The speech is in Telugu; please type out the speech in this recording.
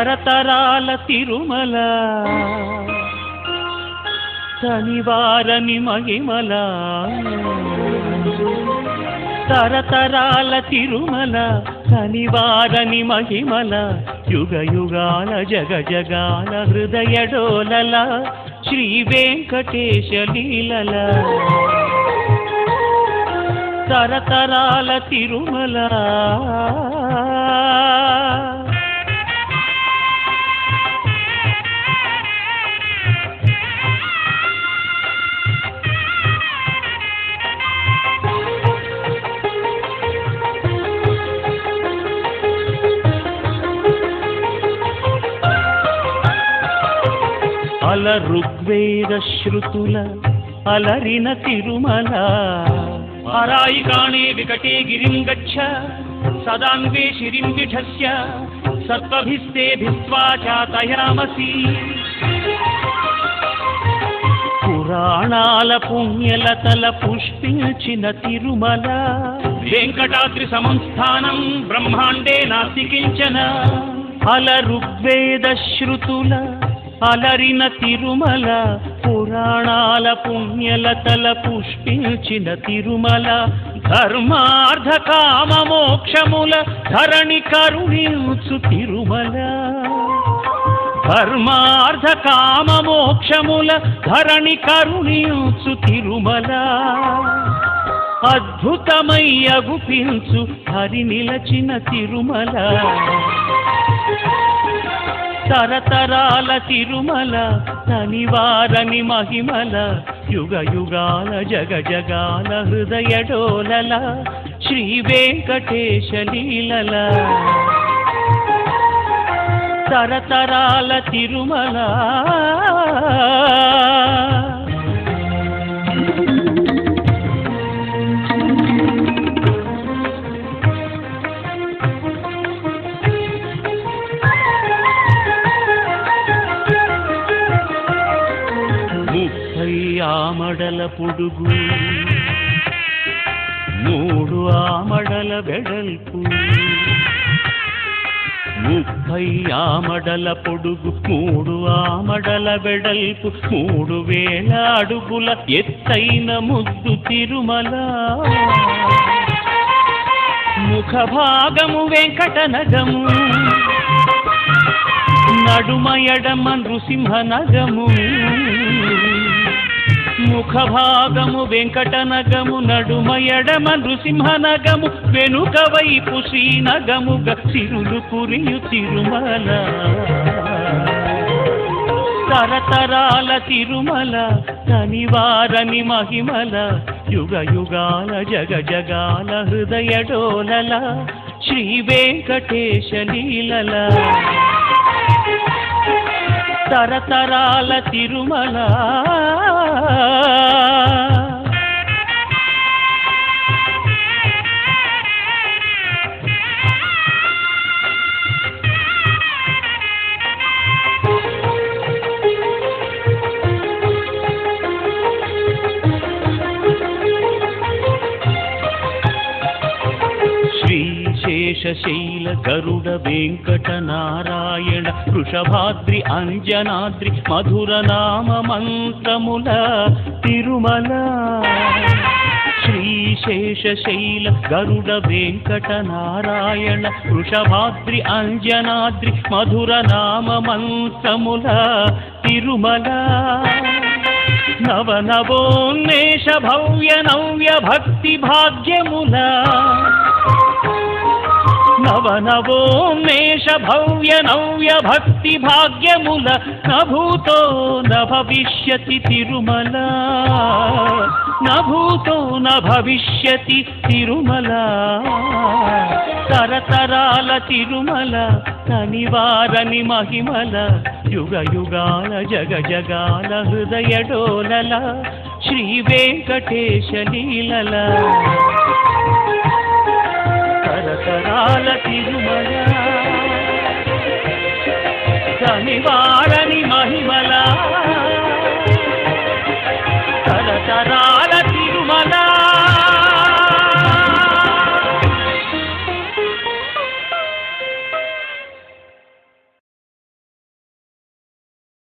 తరతరాల తిరుమల తనివారని మహిమల తరతరాల తిరుమల తనివారని మహిమల యుగ యుగాల జగ జగాల హృదయ డోలల శ్రీ వెంకటేశ లీలల తరతరాల తిరుమల అల ఋగ్వేద శృతుల అలరిన తిరుమల ఆరాయి కాణే వికటే గిరిం గచ్చ సదాన్వే శిరిం విఠస్య సత్వభిస్తేభిస్త్వా చాతయామసి పురాణాల పుణ్యలతల పుష్పించిన తిరుమల వెంకటాద్రి సమంస్థానం బ్రహ్మాండే నాస్తి కించన అల ఋగ్వేద శృతుల అలరిన తిరుమల పురాణాల పుణ్యలతల పుష్పించిన తిరుమల ధర్మార్థ కామ మోక్షముల ధరణి కరుణించు తిరుమల ధర్మార్థ కామ మోక్షముల ధరణి కరుణించు తిరుమల అద్భుతమై అగుపించు హరి నిలచిన తిరుమల తరతరాల తిరుమల తనివారని మహిమల యుగ యుగాల జగ జగాల హృదయ డోలల శ్రీ వెంకటేశ లీలల తరతరాల తిరుమల ఆమడల పొడుగు 3 ఆమడల వెడల్పు 30 ఆమడల పొడుగు 3 ఆమడల వెడల్పు 3000 అడుగుల ఎత్తైన ముద్దు తిరుమల ముఖ భాగము వెంకటనగము నడుమ ఎడమ నృసింహనగము ముఖ భాగము వెంకటనగము నడుమ ఎడమ నృసింహనగము వెనుక వైపు శ్రీనగముగ సిరులు కురియు తిరుమల తరతరాల తిరుమల తనివారని మహిమల యుగ యుగాల జగ జగాల హృదయ డోలల శ్రీ వెంకటేశ లీలల తరతరాల తిరుమల శేషశైల గరుడ వెంకట నారాయణ వృషభాద్రి అంజనాద్రి మధుర నామ మంత్రముల తిరుమల శ్రీశేషశైల గరుడ వెంకట నారాయణ వృషభాద్రి అంజనాద్రి మధుర నామ మంత్రముల తిరుమల నవనవోన్మేష భవ్య నవ్య భక్తి భాగ్యముల నవనవోన్మేష భవ్య నవ్య భక్తి భాగ్యముల నభూతో నభవిష్యతి తిరుమల నభూతో నభవిష్యతి తిరుమల తరతరాల తిరుమల తనివారని మహిమల యుగ యుగాల జగ జగాల హృదయ డోలల శ్రీ వెంకటేశ లీలల తరతరాల తిరుమల తనివారని